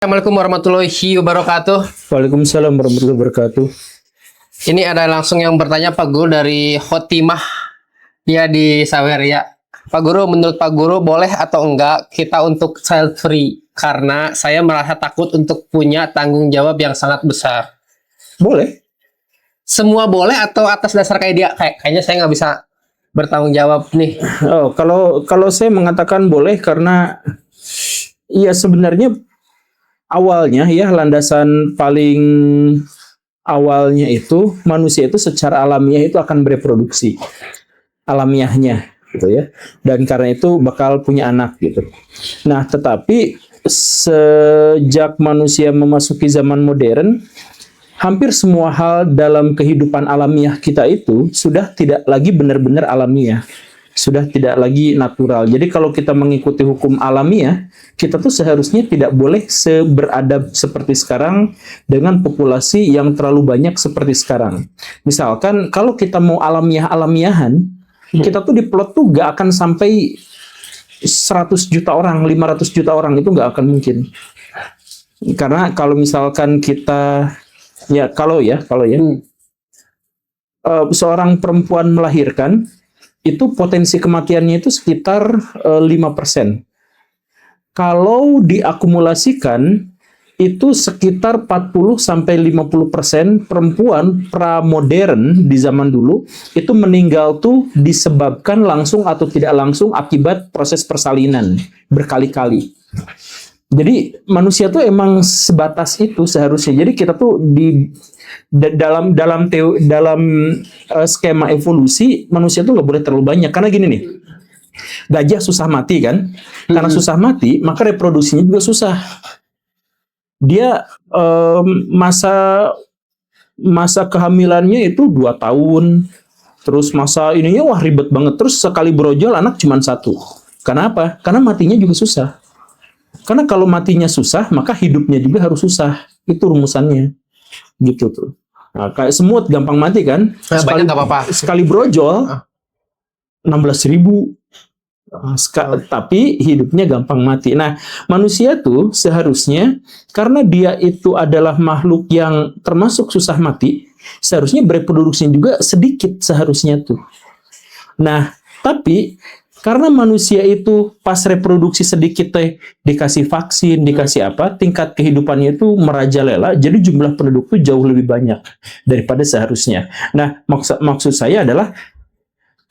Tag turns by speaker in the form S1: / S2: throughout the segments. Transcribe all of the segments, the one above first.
S1: Assalamualaikum warahmatullahi wabarakatuh.
S2: Waalaikumsalam warahmatullahi wabarakatuh.
S1: Ini ada langsung yang bertanya Pak Guru dari Khotimah. Dia di Saweria. Pak Guru, menurut Pak Guru boleh atau enggak kita untuk child free? Karena saya merasa takut untuk punya tanggung jawab yang sangat besar.
S2: Boleh.
S1: Semua boleh atau atas dasar kayak dia? Kayaknya saya nggak bisa bertanggung jawab nih.
S2: Oh, kalau saya mengatakan boleh karena ya sebenarnya awalnya ya landasan paling awalnya itu manusia itu secara alamiah itu akan bereproduksi alamiahnya gitu ya, dan karena itu bakal punya anak gitu. Nah, tetapi sejak manusia memasuki zaman modern, hampir semua hal dalam kehidupan alamiah kita itu sudah tidak lagi benar-benar alamiah, sudah tidak lagi natural. Jadi kalau kita mengikuti hukum alamiah, kita tuh seharusnya tidak boleh beradab seperti sekarang dengan populasi yang terlalu banyak seperti sekarang. Misalkan kalau kita mau alamiah-alamiahan, kita tuh di plot tuh gak akan sampai 100 juta orang, 500 juta orang, itu gak akan mungkin. Karena kalau misalkan kita seorang perempuan melahirkan, itu potensi kematiannya itu sekitar 5%. Kalau diakumulasikan, itu sekitar 40-50% perempuan pramodern di zaman dulu itu meninggal tuh disebabkan langsung atau tidak langsung akibat proses persalinan berkali-kali. Jadi manusia tuh emang sebatas itu seharusnya. Jadi kita tuh dalam skema evolusi manusia tuh nggak boleh terlalu banyak, karena gini nih, gajah susah mati kan, karena susah mati maka reproduksinya juga susah. Dia masa kehamilannya itu 2 tahun, terus masa ininya wah ribet banget, terus sekali brojol anak cuma 1. Kenapa? Karena matinya juga susah. Karena kalau matinya susah maka hidupnya juga harus susah, itu rumusannya gitu tuh. Nah, kayak semut gampang mati kan,
S1: Banyak nggak apa-apa.
S2: sekali brojol 16.000, tapi hidupnya gampang mati. Nah, manusia tuh seharusnya karena dia itu adalah makhluk yang termasuk susah mati, seharusnya bereproduksinya juga sedikit seharusnya tuh. Nah, tapi karena manusia itu pas reproduksi sedikit dikasih vaksin, dikasih apa, tingkat kehidupannya itu merajalela, jadi jumlah penduduk itu jauh lebih banyak daripada seharusnya. Nah, maksud saya adalah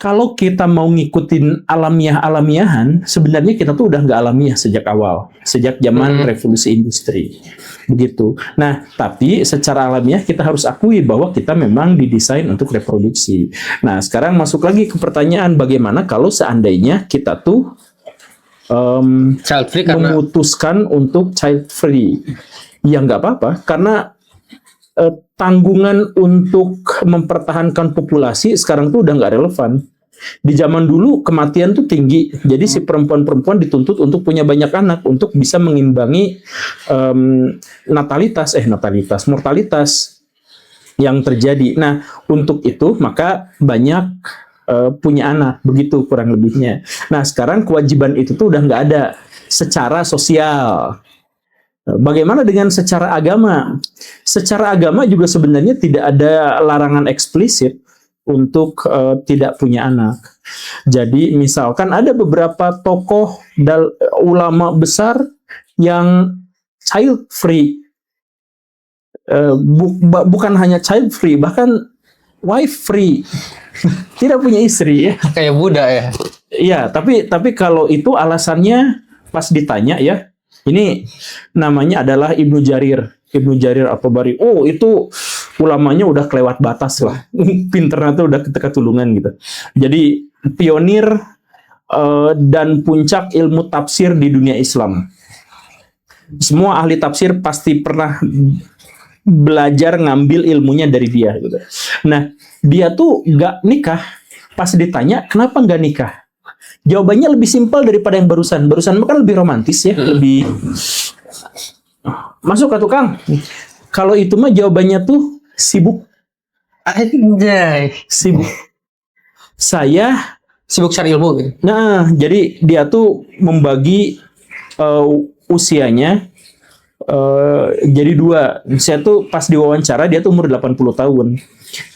S2: kalau kita mau ngikutin alamiah-alamiahan, sebenarnya kita tuh udah nggak alamiah sejak awal, sejak zaman revolusi industri, begitu. Nah, tapi secara alamiah kita harus akui bahwa kita memang didesain untuk reproduksi. Nah, sekarang masuk lagi ke pertanyaan, bagaimana kalau seandainya kita tuh
S1: Child free
S2: memutuskan untuk child free? Ya nggak apa-apa, karena tanggungan untuk mempertahankan populasi sekarang tuh udah nggak relevan. Di zaman dulu kematian tuh tinggi, jadi si perempuan-perempuan dituntut untuk punya banyak anak untuk bisa mengimbangi mortalitas yang terjadi. Nah, untuk itu maka banyak punya anak, begitu kurang lebihnya. Nah, sekarang kewajiban itu tuh udah nggak ada secara sosial. Bagaimana dengan secara agama? Secara agama juga sebenarnya tidak ada larangan eksplisit untuk tidak punya anak. Jadi misalkan ada beberapa tokoh ulama besar yang child free, bukan hanya child free, bahkan wife free, tidak punya istri ya.
S1: Kayak Buddha ya.
S2: Iya, tapi kalau itu alasannya pas ditanya ya. Ini namanya adalah Ibnu Jarir At-Tabari. Oh, itu ulamanya udah kelewat batas lah. Pinternya tuh udah ketulungan gitu. Jadi pionir dan puncak ilmu tafsir di dunia Islam. Semua ahli tafsir pasti pernah belajar ngambil ilmunya dari dia gitu. Nah, dia tuh nggak nikah. Pas ditanya kenapa nggak nikah, jawabannya lebih simpel daripada yang barusan. Barusan kan lebih romantis ya, lebih masuk ke tukang. Kalau itu mah jawabannya tuh sibuk.
S1: Anjay.
S2: Sibuk. Saya
S1: Sibuk cari ilmu gitu.
S2: Nah, jadi dia tuh membagi usianya Jadi dua. Saya tuh pas diwawancara dia tuh umur 80 tahun.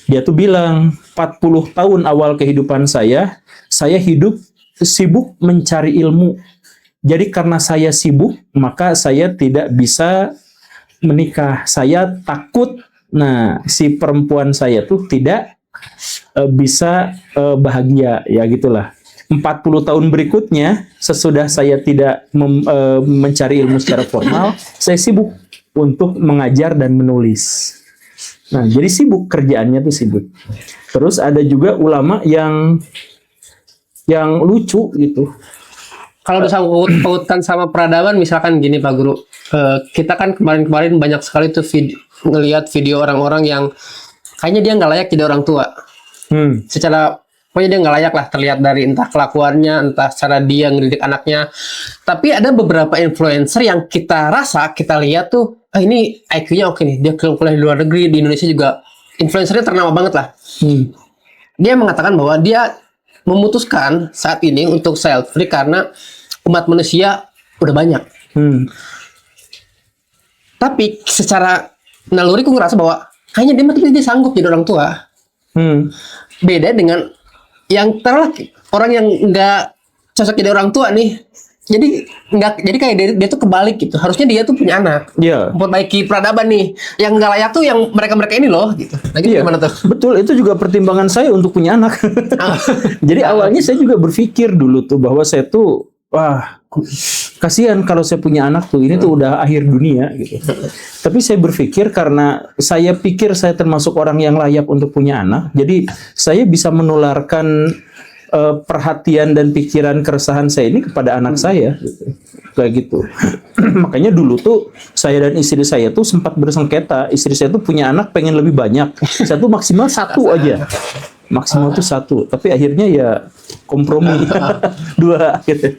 S2: Dia tuh bilang 40 tahun awal kehidupan saya hidup sibuk mencari ilmu. Jadi karena saya sibuk, maka saya tidak bisa menikah. Saya takut, nah si perempuan saya tuh tidak bisa bahagia, ya gitulah. 40 tahun berikutnya, sesudah saya tidak mencari ilmu secara formal, saya sibuk untuk mengajar dan menulis. Nah, jadi sibuk, kerjaannya tuh sibuk. Terus ada juga ulama yang lucu gitu.
S1: Kalau disangkut pautkan sama peradaban, misalkan gini Pak Guru, kita kan kemarin banyak sekali tuh ngelihat video orang-orang yang kayaknya dia nggak layak jadi orang tua. Secara pokoknya dia nggak layak lah, terlihat dari entah kelakuannya, entah cara dia ngedidik anaknya. Tapi ada beberapa influencer yang kita lihat tuh, ini IQ-nya oke nih, dia kuliah di luar negeri, di Indonesia juga influencernya ternama banget lah. Dia mengatakan bahwa dia memutuskan saat ini untuk child free karena umat manusia udah banyak. Tapi secara naluri aku ngerasa bahwa kayaknya dia sanggup jadi orang tua. Beda dengan yang orang yang nggak cocok jadi orang tua nih. Jadi kayak dia tuh kebalik gitu. Harusnya dia tuh punya anak. Memperbaiki peradaban nih. Yang nggak layak tuh yang mereka ini loh gitu. Nah, gitu gimana tuh?
S2: Betul, itu juga pertimbangan saya untuk punya anak. Jadi awalnya saya juga berpikir dulu tuh bahwa saya tuh kasihan kalau saya punya anak tuh, ini tuh udah akhir dunia gitu. Tapi saya berpikir karena saya pikir saya termasuk orang yang layak untuk punya anak, jadi saya bisa menularkan perhatian dan pikiran keresahan saya ini kepada anak saya gitu. Kayak gitu. Makanya dulu tuh saya dan istri saya tuh sempat bersengketa. Istri saya tuh punya anak pengen lebih banyak. Saya tuh maksimal 1 aja. Maksimal tuh 1. Tapi akhirnya ya kompromi 2 gitu.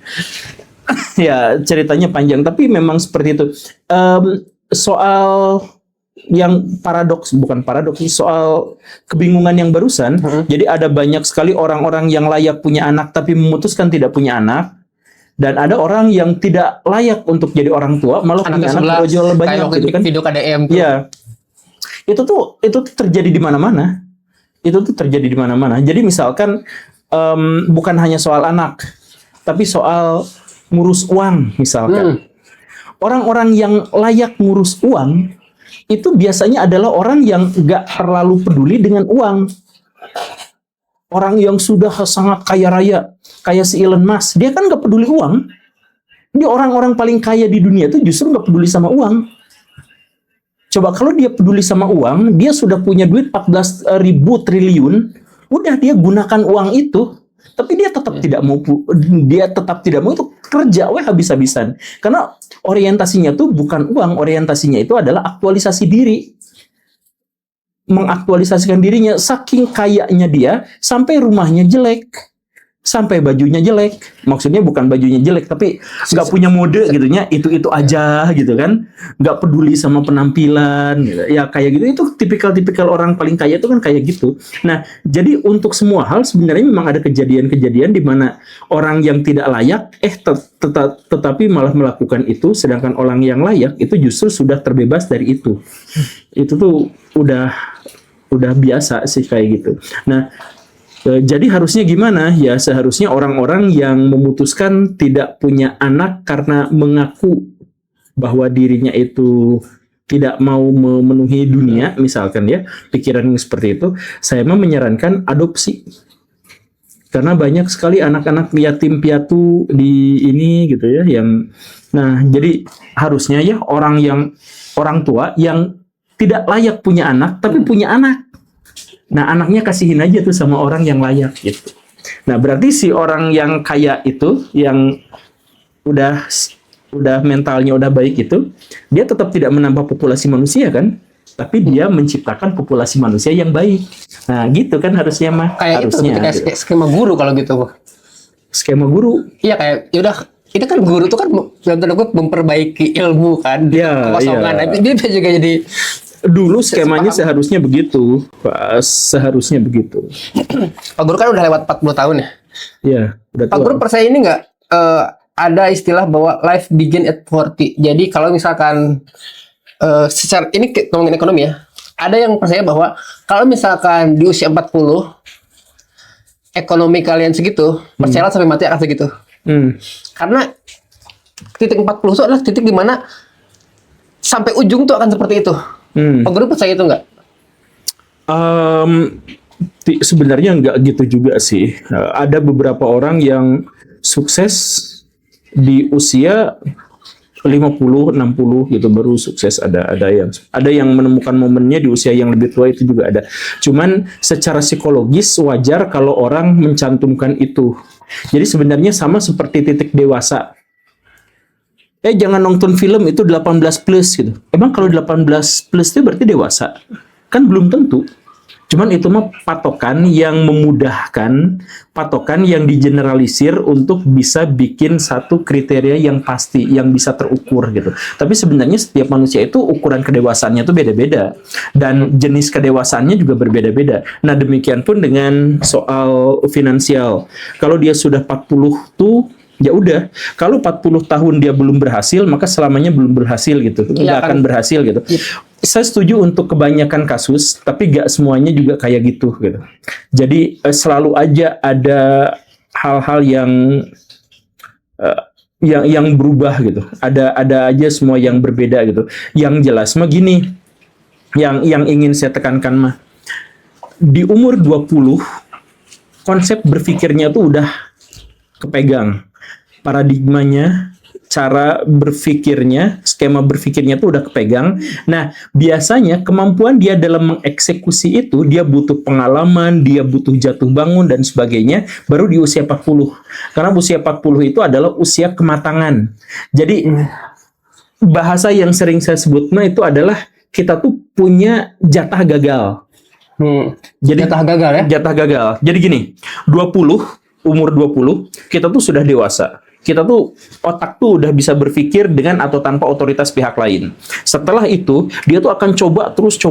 S2: Ya ceritanya panjang. Tapi memang seperti itu. Soal yang bukan paradoks, soal kebingungan yang barusan. Jadi ada banyak sekali orang-orang yang layak punya anak tapi memutuskan tidak punya anak, dan ada orang yang tidak layak untuk jadi orang tua malah punya anak jauh banyak gitu kan.
S1: Video KDM tuh.
S2: Ya. Itu tuh terjadi di mana-mana. Jadi misalkan bukan hanya soal anak, tapi soal ngurus uang misalkan. Orang-orang yang layak ngurus uang itu biasanya adalah orang yang nggak terlalu peduli dengan uang. Orang yang sudah sangat kaya raya, kayak si Elon Musk, dia kan nggak peduli uang. Dia orang-orang paling kaya di dunia itu justru nggak peduli sama uang. Coba kalau dia peduli sama uang, dia sudah punya duit 14.000 triliun, udah dia gunakan uang itu. Tapi dia tetap tidak mau itu kerja habis-habisan. Karena orientasinya tuh bukan uang, orientasinya itu adalah aktualisasi diri. Mengaktualisasikan dirinya, saking kayanya dia sampai rumahnya jelek. Sampai bajunya jelek, maksudnya bukan bajunya jelek, tapi nggak punya mode gitunya, itu aja gitu kan, nggak peduli sama penampilan, gitu. Ya kayak gitu, itu tipikal orang paling kaya itu kan kayak gitu. Nah, jadi untuk semua hal sebenarnya memang ada kejadian-kejadian di mana orang yang tidak layak, tetapi malah melakukan itu, sedangkan orang yang layak itu justru sudah terbebas dari itu. Itu tuh udah biasa sih kayak gitu. Nah. Jadi harusnya gimana? Ya seharusnya orang-orang yang memutuskan tidak punya anak karena mengaku bahwa dirinya itu tidak mau memenuhi dunia, misalkan ya, pikiran yang seperti itu, saya mah menyarankan adopsi. Karena banyak sekali anak-anak yatim piatu di ini gitu ya, jadi harusnya ya orang tua yang tidak layak punya anak tapi punya anak. Nah, anaknya kasihin aja tuh sama orang yang layak gitu. Nah, berarti si orang yang kaya itu, yang udah mentalnya udah baik itu, dia tetap tidak menambah populasi manusia kan? Tapi dia menciptakan populasi manusia yang baik. Nah, gitu kan harusnya mah.
S1: Kayak
S2: harusnya,
S1: itu kayak gitu. Skema guru kalau gitu.
S2: Skema guru?
S1: Iya kayak, yaudah, itu kan guru tuh kan memperbaiki ilmu kan.
S2: Iya.
S1: Kekosongan. Dia juga jadi...
S2: Dulu skemanya seharusnya begitu. Seharusnya begitu.
S1: Pak Guru kan udah lewat 40 tahun ya?
S2: Iya.
S1: Pak Guru percaya ini nggak? ada istilah bahwa life begin at 40. Jadi kalau misalkan secara ini ngomongin ekonomi ya, ada yang percaya bahwa kalau misalkan di usia 40 ekonomi kalian segitu, percayalah sampai mati akan segitu. Karena titik 40 itu adalah titik dimana sampai ujung tuh akan seperti itu. Pak Guru percaya itu nggak?
S2: Sebenarnya nggak gitu juga sih. Ada beberapa orang yang sukses di usia 50, 60 gitu baru sukses. Ada yang menemukan momennya di usia yang lebih tua, itu juga ada. Cuman secara psikologis wajar kalau orang mencantumkan itu. Jadi sebenarnya sama seperti titik dewasa. Jangan nonton film itu 18 plus gitu. Emang kalau 18 plus itu berarti dewasa? Kan belum tentu. Cuman itu mah patokan yang memudahkan, patokan yang digeneralisir untuk bisa bikin satu kriteria yang pasti, yang bisa terukur gitu. Tapi sebenarnya setiap manusia itu ukuran kedewasaannya itu beda-beda. Dan jenis kedewasaannya juga berbeda-beda. Nah demikian pun dengan soal finansial. Kalau dia sudah 40 tuh, ya udah, kalau 40 tahun dia belum berhasil, maka selamanya belum berhasil gitu. Nggak akan berhasil gitu. Saya setuju untuk kebanyakan kasus, tapi nggak semuanya juga kayak gitu. Jadi selalu aja ada hal-hal yang berubah gitu. Ada aja semua yang berbeda gitu. Yang jelas mah gini, yang ingin saya tekankan mah, di umur 20 konsep berpikirnya tuh udah kepegang. Paradigmanya, cara berpikirnya, skema berpikirnya itu udah kepegang. Nah, biasanya kemampuan dia dalam mengeksekusi itu, dia butuh pengalaman, dia butuh jatuh bangun, dan sebagainya, baru di usia 40. Karena usia 40 itu adalah usia kematangan. Jadi, bahasa yang sering saya sebut itu adalah kita tuh punya jatah gagal. Jadi,
S1: jatah gagal ya?
S2: Jatah gagal. Jadi gini, umur 20, kita tuh sudah dewasa. Kita tuh otak tuh udah bisa berpikir dengan atau tanpa otoritas pihak lain. Setelah itu dia tuh akan coba terus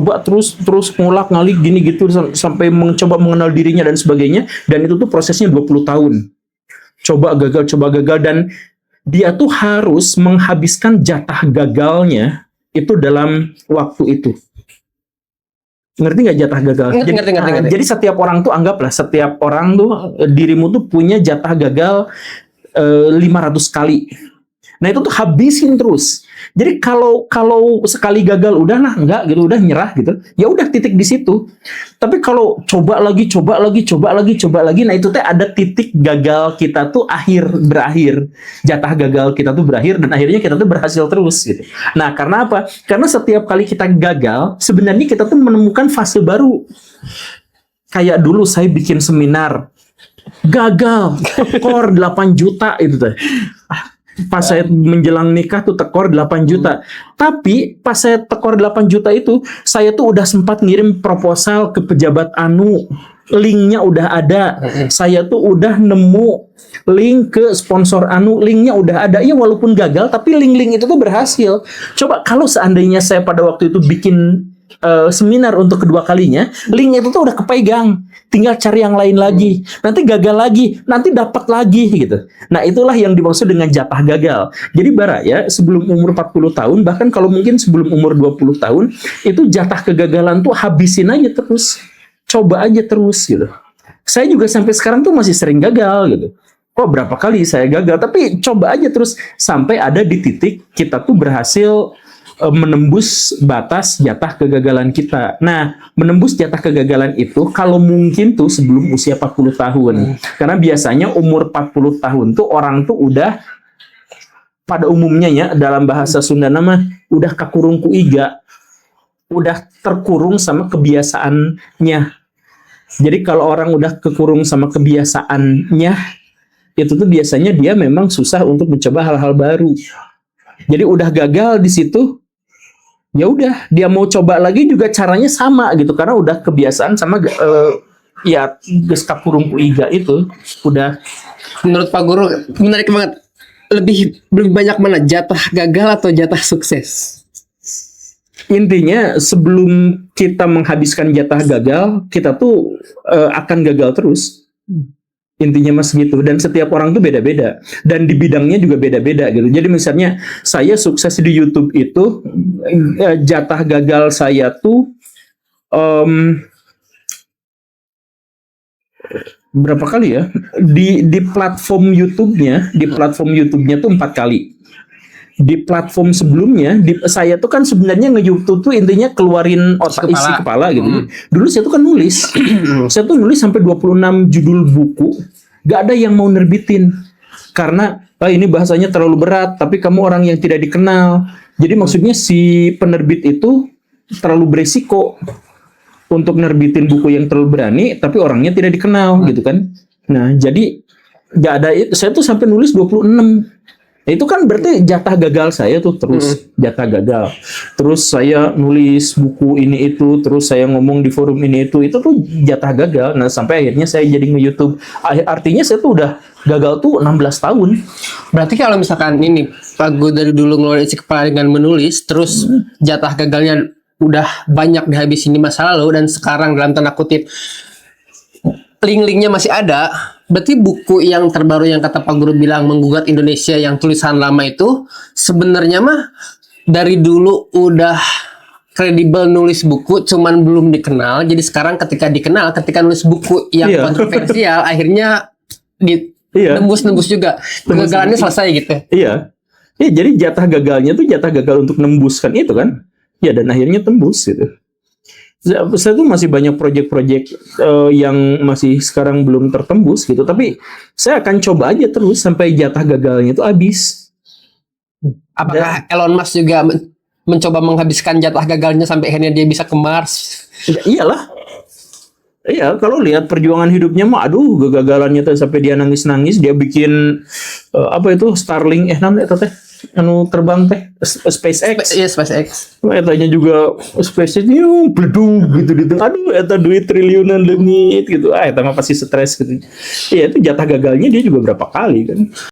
S2: ngulak-ngalik gini gitu sampai mencoba mengenal dirinya dan sebagainya, dan itu tuh prosesnya 20 tahun. Coba gagal dan dia tuh harus menghabiskan jatah gagalnya itu dalam waktu itu. Ngerti nggak jatah gagal?
S1: Ngerti.
S2: Jadi setiap orang tuh, anggaplah setiap orang tuh, dirimu tuh punya jatah gagal 500 kali. Nah itu tuh habisin terus. Jadi kalau sekali gagal udahlah, enggak gitu, udah nyerah gitu. Ya udah titik di situ. Tapi kalau coba lagi, nah itu teh ada titik gagal kita tuh berakhir. Jatah gagal kita tuh berakhir dan akhirnya kita tuh berhasil terus gitu. Nah, karena apa? Karena setiap kali kita gagal, sebenarnya kita tuh menemukan fase baru. Kayak dulu saya bikin seminar, gagal, tekor 8 juta itu teh. Pas saya menjelang nikah tuh tekor 8 juta. Tapi pas saya tekor 8 juta itu, saya tuh udah sempat ngirim proposal ke pejabat anu. Linknya udah ada. Saya tuh udah nemu link ke sponsor anu, linknya udah ada. Ya walaupun gagal, tapi link-link itu tuh berhasil. Coba kalau seandainya saya pada waktu itu bikin seminar untuk kedua kalinya, link itu tuh udah kepegang, tinggal cari yang lain lagi, nanti gagal lagi, nanti dapat lagi gitu. Nah itulah yang dimaksud dengan jatah gagal. Jadi Bara ya, sebelum umur 40 tahun, bahkan kalau mungkin sebelum umur 20 tahun, itu jatah kegagalan tuh habisin aja terus, coba aja terus gitu. Saya juga sampai sekarang tuh masih sering gagal gitu. Oh berapa kali saya gagal, tapi coba aja terus sampai ada di titik kita tuh berhasil menembus batas jatah kegagalan kita. Nah, menembus jatah kegagalan itu kalau mungkin tuh sebelum usia 40 tahun. Karena biasanya umur 40 tahun tuh orang tuh udah, pada umumnya ya, dalam bahasa Sunda nama, udah kakurung ku iga. Udah terkurung sama kebiasaannya. Jadi kalau orang udah kekurung sama kebiasaannya, itu tuh biasanya dia memang susah untuk mencoba hal-hal baru. Jadi udah gagal di situ, ya udah dia mau coba lagi juga caranya sama gitu, karena udah kebiasaan sama ya geus kakurung ku iga itu udah.
S1: Menurut Pak Guru menarik banget. Lebih banyak mana, jatah gagal atau jatah sukses?
S2: Intinya sebelum kita menghabiskan jatah gagal, kita tuh akan gagal terus. Intinya mas gitu. Dan setiap orang tuh beda-beda. Dan di bidangnya juga beda-beda gitu. Jadi misalnya saya sukses di YouTube itu, jatah gagal saya tuh berapa kali ya? Di platform YouTube-nya tuh 4 kali. Di platform sebelumnya, saya tuh kan sebenarnya nge-YouTube tuh intinya keluarin otak isi kepala gitu. Dulu saya tuh kan nulis. Saya tuh nulis sampai 26 judul buku. Gak ada yang mau nerbitin. Karena ini bahasanya terlalu berat, tapi kamu orang yang tidak dikenal. Jadi maksudnya si penerbit itu terlalu beresiko untuk nerbitin buku yang terlalu berani, tapi orangnya tidak dikenal gitu kan. Nah, jadi gak ada, saya tuh sampai nulis 26. Itu kan berarti jatah gagal saya tuh terus jatah gagal. Terus saya nulis buku ini itu, terus saya ngomong di forum ini itu tuh jatah gagal. Nah, sampai akhirnya saya jadi nge-YouTube. Artinya saya tuh udah gagal tuh 16 tahun.
S1: Berarti kalau misalkan ini Pak Gu dari dulu ngeluarin isi kepala dengan menulis, terus jatah gagalnya udah banyak dihabisin di masa lalu, dan sekarang dalam tanda kutip link-linknya masih ada. Berarti buku yang terbaru yang kata Pak Guru bilang menggugat Indonesia yang tulisan lama itu sebenarnya mah dari dulu udah kredibel nulis buku, cuman belum dikenal. Jadi sekarang ketika dikenal, ketika nulis buku yang kontroversial, akhirnya nembus juga. Kegagalannya selesai gitu.
S2: Iya. Jadi jatah gagalnya tuh jatah gagal untuk nembuskan itu kan. Ya, dan akhirnya tembus gitu. Saya tuh masih banyak proyek-proyek yang masih sekarang belum tertembus gitu, tapi saya akan coba aja terus sampai jatah gagalnya itu habis.
S1: Apakah Elon Musk juga mencoba menghabiskan jatah gagalnya sampai akhirnya dia bisa ke Mars?
S2: Ya, iyalah. Iya, kalau lihat perjuangan hidupnya mah, aduh, kegagalannya tuh sampai dia nangis-nangis, dia bikin apa itu Starlink, namanya itu teh, anu terbang teh, SpaceX.
S1: Iya, SpaceX.
S2: Etanya juga SpaceX itu bledug gitu di tengah, aduh, eta duit triliunan leungit gitu, eta mah pasti stres gitu. Iya, itu jatah gagalnya dia juga berapa kali kan.